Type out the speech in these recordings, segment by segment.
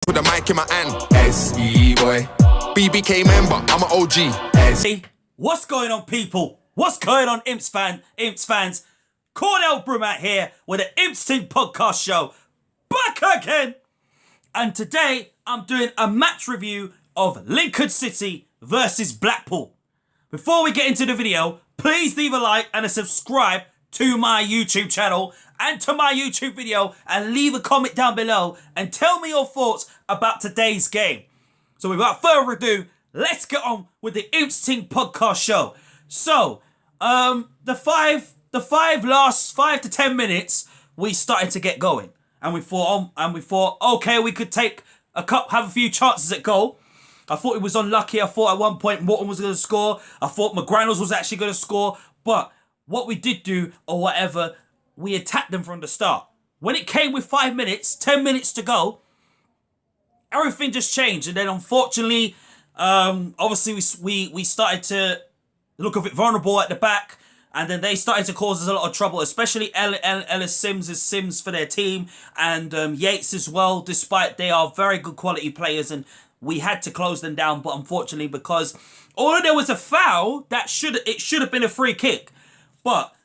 With a mic in my hand, SE boy. BBK member, I'm an OG. Hey, what's going on, people? What's going on, Imps fans? Cornell Brumat here with the Imps Ting podcast show, back again. And today I'm doing a match review of Lincoln City versus Blackpool. Before we get into the video, please leave a like and a subscribe to my YouTube channel and to my YouTube video, and leave a comment down below and tell me your thoughts about today's game. So without further ado, let's get on with the Imps Ting podcast show. So, the last 5 to 10 minutes, we started to get going, and we thought, okay, we could take have a few chances at goal. I thought it was unlucky. I thought at one point Morton was going to score. I thought McGrannels was actually going to score, but what we did do, or whatever, we attacked them from the start. When it came with 5 minutes, 10 minutes to go, everything just changed. And then unfortunately, obviously we started to look a bit vulnerable at the back. And then they started to cause us a lot of trouble, especially Ellis Sims for their team. And Yates as well, despite they are very good quality players. And we had to close them down. But unfortunately, because although there was a foul, it should have been a free kick. But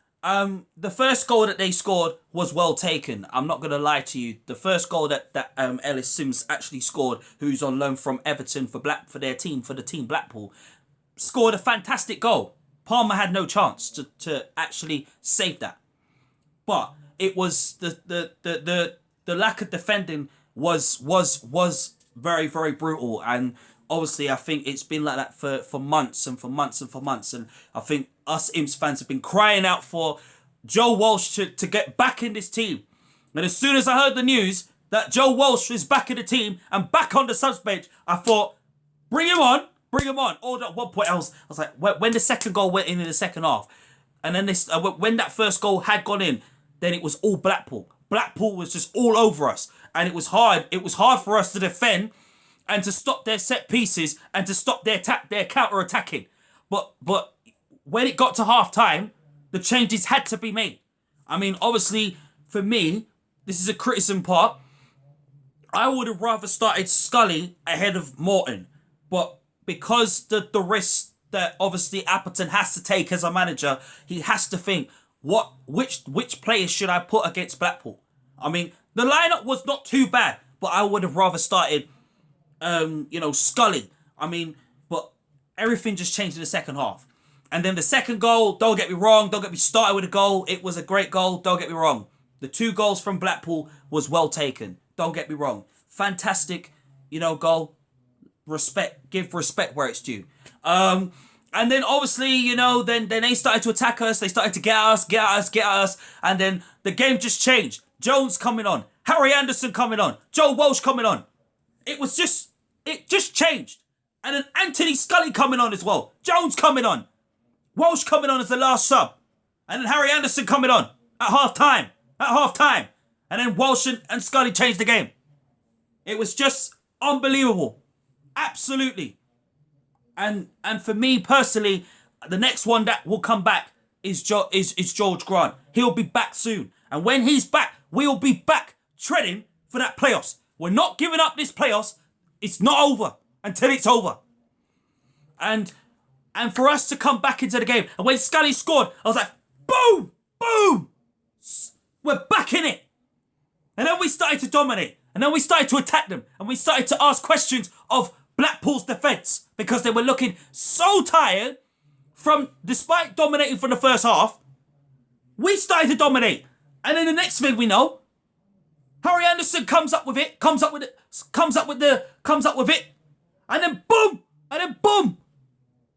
the first goal that they scored was well taken. I'm not going to lie to you. The first goal that Ellis Sims actually scored, who's on loan from Everton for the team Blackpool, scored a fantastic goal. Palmer had no chance to actually save that. But it was the lack of defending was very, very brutal. And obviously, I think it's been like that for months and for months and for months. And I think us Imps fans have been crying out for Joe Walsh to get back in this team. And as soon as I heard the news that Joe Walsh is back in the team and back on the subs bench, I thought, bring him on. Although at one point I was like, when the second goal went in the second half, and then when that first goal had gone in, then it was all Blackpool. Blackpool was just all over us, and it was hard. It was hard for us to defend and to stop their set pieces and to stop their counter attacking. But when it got to half time, the changes had to be made. I mean, obviously for me, this is a criticism part. I would have rather started Scully ahead of Morton, but because the risk that obviously Appleton has to take as a manager, he has to think which players should I put against Blackpool. I mean, the lineup was not too bad, but I would have rather started Scully. I mean, but everything just changed in the second half. And then the second goal, don't get me wrong, don't get me started with a goal. It was a great goal, don't get me wrong. The 2 goals from Blackpool was well taken. Don't get me wrong. Fantastic, goal. Give respect where it's due. And then obviously, then they started to attack us. They started to get at us. And then the game just changed. Jones coming on. Harry Anderson coming on. Joe Walsh coming on. It just changed. And then Anthony Scully coming on as well. Jones coming on. Walsh coming on as the last sub. And then Harry Anderson coming on at half time. And then Walsh and Scully changed the game. It was just unbelievable. Absolutely. And for me personally, the next one that will come back is George Grant. He'll be back soon. And when he's back, we'll be back treading for that playoffs. We're not giving up this playoffs. It's not over until it's over. And for us to come back into the game, and when Scully scored, I was like, boom, boom. We're back in it. And then we started to dominate. And then we started to attack them. And we started to ask questions of Blackpool's defence, because they were looking so tired despite dominating from the first half. We started to dominate. And then the next thing we know, Harry Anderson comes up with it. And then boom.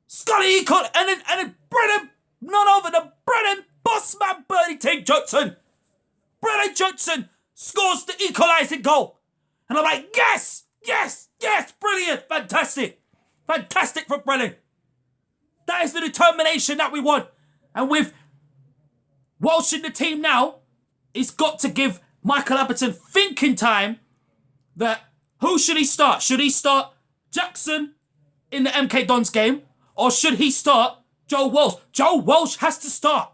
Scully equal, and then Brennan, none other than Brennan, boss man Bernie Ting Johnson. Brennan Johnson scores the equalising goal. And I'm like, yes, brilliant, fantastic for Brennan. That is the determination that we want. And with Walsh in the team now, it's got to give Michael Appleton thinking time that who should he start? Should he start Jackson in the MK Dons game, or should he start Joe Walsh? Joe Walsh has to start.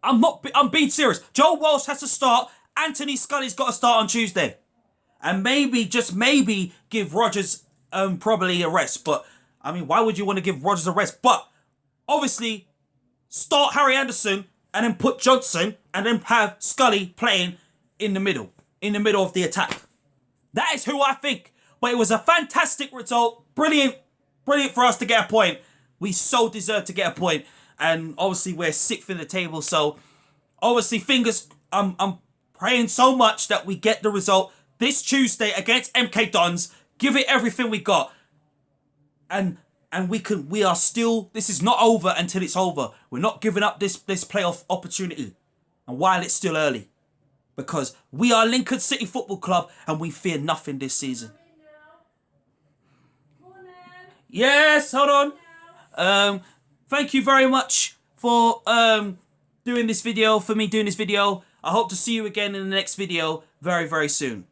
I'm being serious. Joe Walsh has to start. Anthony Scully's got to start on Tuesday. and maybe, just maybe, give Rodgers probably a rest. But I mean, why would you want to give Rodgers a rest? But obviously, start Harry Anderson and then put Johnson and then have Scully playing in the middle of the attack. That is who I think. But it was a fantastic result. Brilliant for us to get a point. We so deserve to get a point. And obviously we're 6th in the table. So obviously I'm praying so much that we get the result this Tuesday against MK Dons. Give it everything we got. And we are still, this is not over until it's over. We're not giving up this playoff opportunity. And while it's still early. Because we are Lincoln City Football Club and we fear nothing this season. Yes, hold on. Thank you very much for doing this video, for me doing this video. I hope to see you again in the next video very, very soon.